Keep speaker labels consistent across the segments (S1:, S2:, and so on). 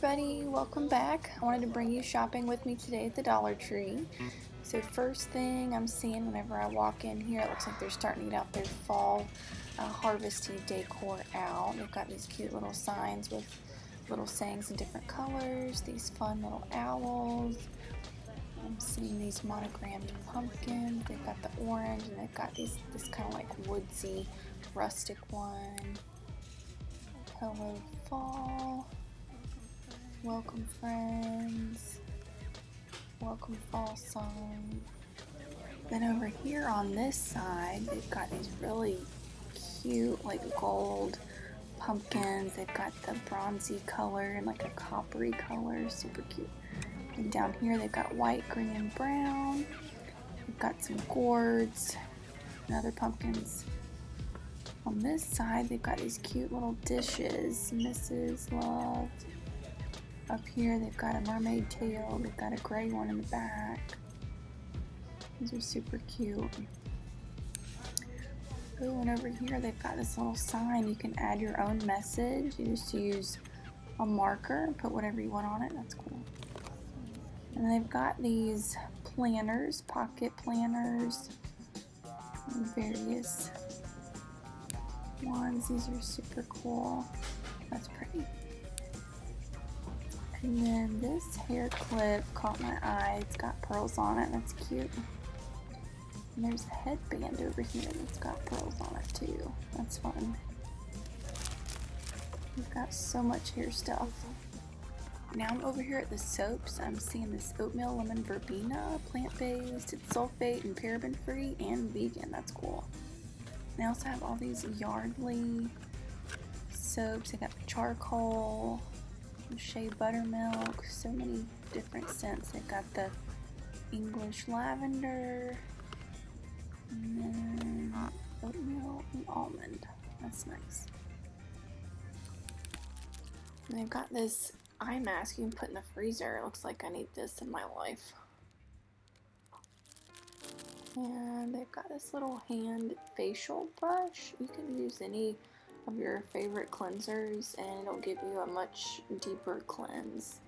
S1: everybody, welcome back. I wanted to bring you shopping with me today at the Dollar Tree. So first thing I'm seeing whenever I walk in here, it looks like they're starting to get out their fall harvesty decor out. They've got these cute little signs with little sayings in different colors, these fun little owls. I'm seeing these monogrammed pumpkins. They've got the orange and they've got this kind of like woodsy rustic one. Hello fall. Welcome friends. Welcome fall song. Then over here on this side, they've got these really cute like gold pumpkins. They've got the bronzy color and like a coppery color, super cute. And down here they've got white, green, and brown. They've got some gourds and other pumpkins. On this side, they've got these cute little dishes. Mrs. Love. Up here, they've got a mermaid tail. They've got a gray one in the back. These are super cute. Oh, and over here, they've got this little sign. You can add your own message. You just use a marker and put whatever you want on it. That's cool. And they've got these planners, pocket planners, and various ones. These are super cool. That's pretty. And then this hair clip caught my eye. It's got pearls on it. That's cute. And there's a headband over here that's got pearls on it too. That's fun. We've got so much hair stuff. Now I'm over here at the soaps. I'm seeing this oatmeal lemon verbena, plant-based, it's sulfate and paraben-free and vegan. That's cool. They also have all these Yardley soaps. They got the charcoal, shea buttermilk, so many different scents. They've got the English lavender, and then oatmeal and almond. That's nice. And they've got this eye mask you can put in the freezer. It looks like I need this in my life. And they've got this little hand facial brush. You can use any of your favorite cleansers and it'll give you a much deeper cleanse.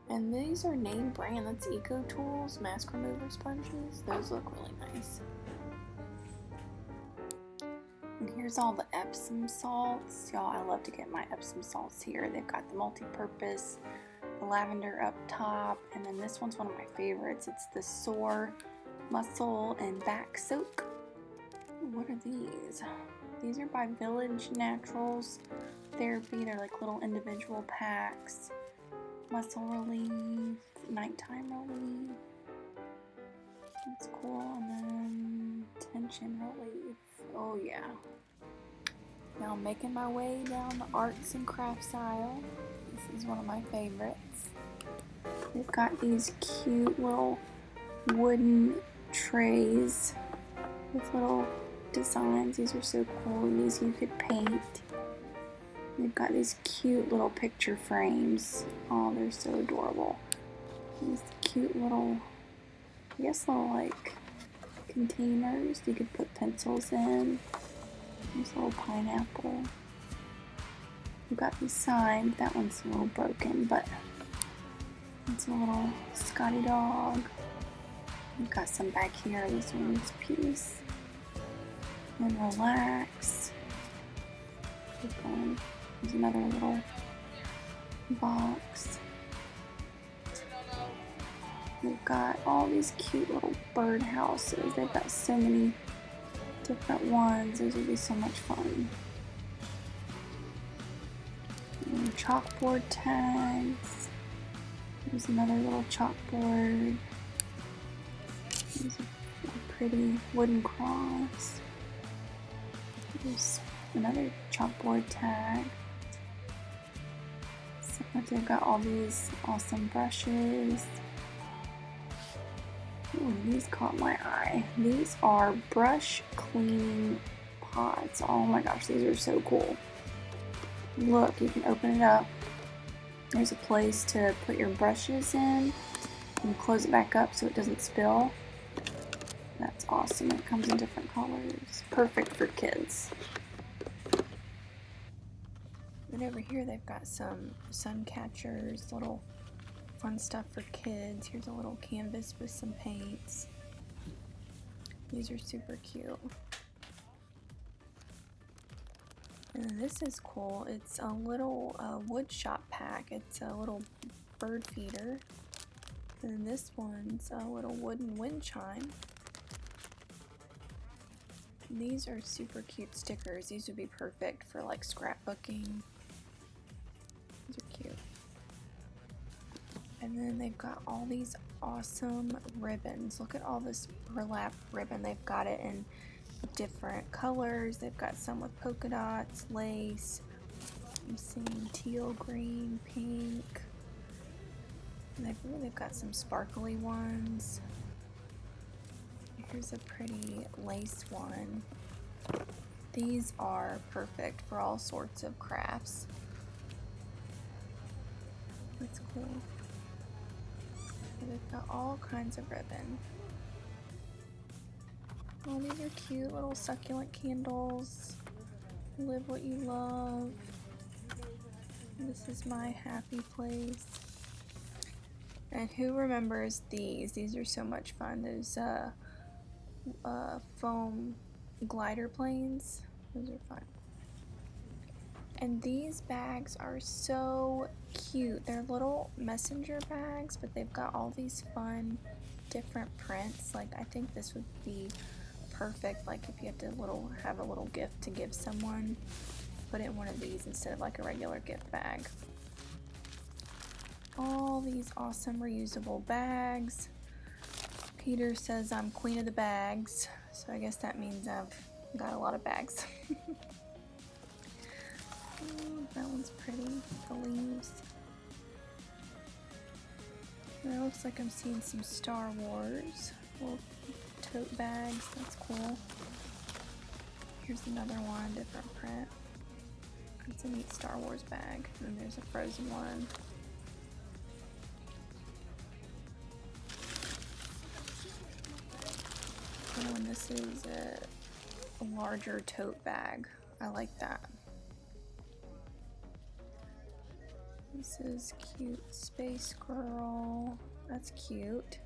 S1: And these are name brand. That's Eco Tools mask remover sponges. Those look really nice. And here's all the Epsom salts. Y'all, I love to get my Epsom salts here. They've got the multi-purpose, the lavender up top, and then this one's one of my favorites. It's the sore muscle and back soak. What are these? These are by Village Naturals Therapy. They're like little individual packs. Muscle relief, nighttime relief. That's cool. And then tension relief. Oh yeah. Now I'm making my way down the arts and crafts aisle. This is one of my favorites. They've got these cute little wooden trays with little designs. These are so cool. These you could paint. They've got these cute little picture frames. Oh, they're so adorable. These cute little, I guess little like containers you could put pencils in. There's a little pineapple. We've got these signs. That one's a little broken, but it's a little Scotty dog. We've got some back here. This one's peace. And relax. Keep going. There's another little box. We've got all these cute little bird houses. They've got so many different ones. Those would be so much fun. And chalkboard tags. There's another little chalkboard. There's a pretty wooden cross. There's another chalkboard tag. So they've got all these awesome brushes. Ooh, these caught my eye. These are brush cleaning pods. Oh my gosh, these are so cool. Look, you can open it up. There's a place to put your brushes in and close it back up so it doesn't spill. That's awesome. It comes in different colors. Perfect for kids. And over here they've got some sun catchers, little fun stuff for kids. Here's a little canvas with some paints. These are super cute. And this is cool. It's a little wood shop pack. It's a little bird feeder. And this one's a little wooden wind chime. And these are super cute stickers. These would be perfect for like scrapbooking. These are cute. And then they've got all these awesome ribbons. Look at all this burlap ribbon. They've got it in different colors. They've got some with polka dots, lace. I'm seeing teal, green, pink. And they've got some sparkly ones. Here's a pretty lace one. These are perfect for all sorts of crafts. That's cool. They've got all kinds of ribbon. Oh, these are cute little succulent candles. Live what you love. This is my happy place. And who remembers these? These are so much fun. Those foam glider planes. Those are fun. And these bags are so cute. They're little messenger bags, but they've got all these fun different prints. Like, I think this would be perfect, like if you have to have a little gift to give someone, put it in one of these instead of like a regular gift bag. All these awesome reusable bags. Peter says I'm queen of the bags, so I guess that means I've got a lot of bags. Oh, that one's pretty, the leaves. And it looks like I'm seeing some Star Wars little tote bags. That's cool. Here's another one, different print. It's a neat Star Wars bag. And there's a Frozen one. Oh, and this is a larger tote bag. I like that. This is cute Space Girl. That's cute.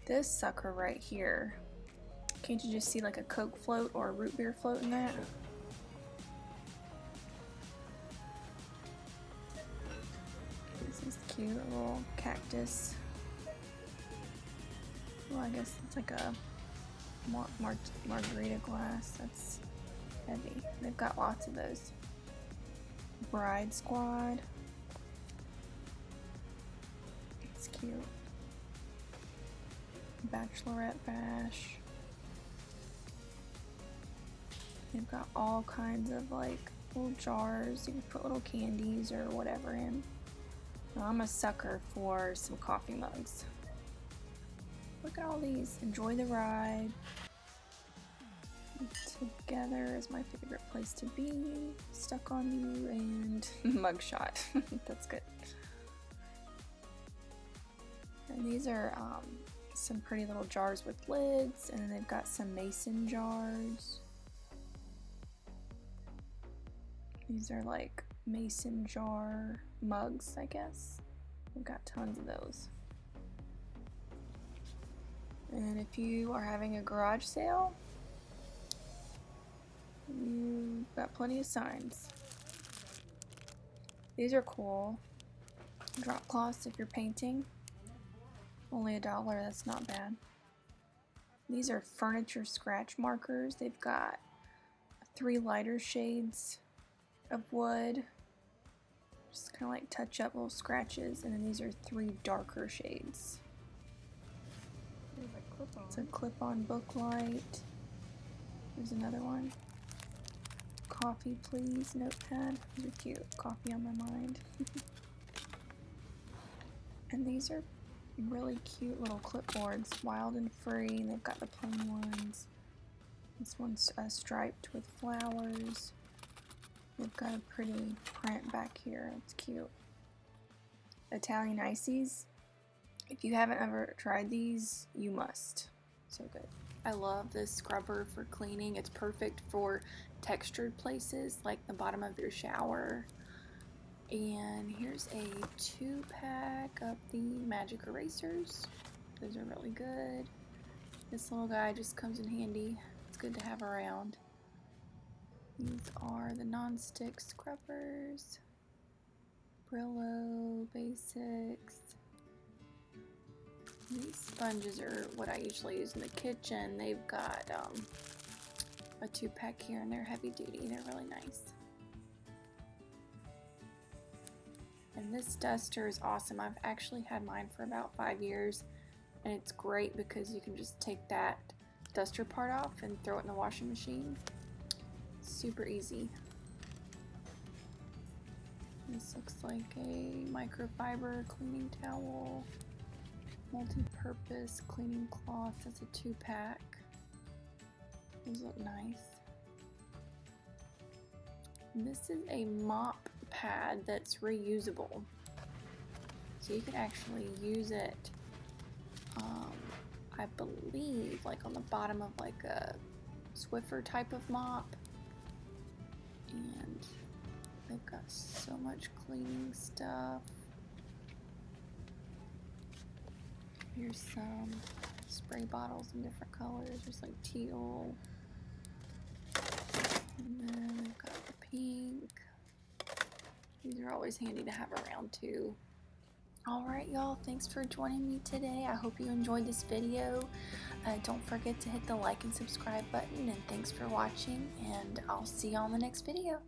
S1: This sucker right here. Can't you just see like a Coke float or a root beer float in that? This is cute, a little cactus. Well, I guess it's like a margarita glass. That's heavy. They've got lots of those. Bride Squad. It's cute. Bachelorette Bash. They've got all kinds of like little jars. You can put little candies or whatever in. Well, I'm a sucker for some coffee mugs. Look at all these. Enjoy the ride. Together is my favorite place to be. Stuck on you and mugshot. That's good. And these are some pretty little jars with lids, and then they've got some mason jars. These are like mason jar mugs, I guess. We've got tons of those. And if you are having a garage sale, you've got plenty of signs. These are cool. Drop cloths if you're painting. Only $1, that's not bad. These are furniture scratch markers. They've got 3 lighter shades of wood. Just kind of like touch up little scratches. And then these are 3 darker shades. It's a clip-on book light. There's another one. Coffee please notepad. These are cute. Coffee on my mind. And these are really cute little clipboards. Wild and free. And they've got the plain ones. This one's striped with flowers. They've got a pretty print back here. It's cute. Italian ices. If you haven't ever tried these, you must. So good. I love this scrubber for cleaning. It's perfect for textured places like the bottom of your shower. And here's a 2-pack of the magic erasers. Those are really good. This little guy just comes in handy. It's good to have around. These are the non-stick scrubbers. Brillo Basics. These sponges are what I usually use in the kitchen. They've got a 2-pack here and they're heavy duty. They're really nice. And this duster is awesome. I've actually had mine for about 5 years, and it's great because you can just take that duster part off and throw it in the washing machine. Super easy. This looks like a microfiber cleaning towel. Multi-purpose cleaning cloth. That's a 2-pack. These look nice. This is a mop pad that's reusable, so you can actually use it I believe like on the bottom of like a Swiffer type of mop, and they've got so much cleaning stuff. Here's some spray bottles in different colors. There's like teal, and then we've got the pink. These are always handy to have around too. Alright y'all, thanks for joining me today. I hope you enjoyed this video. Don't forget to hit the like and subscribe button, and thanks for watching, and I'll see you on the next video.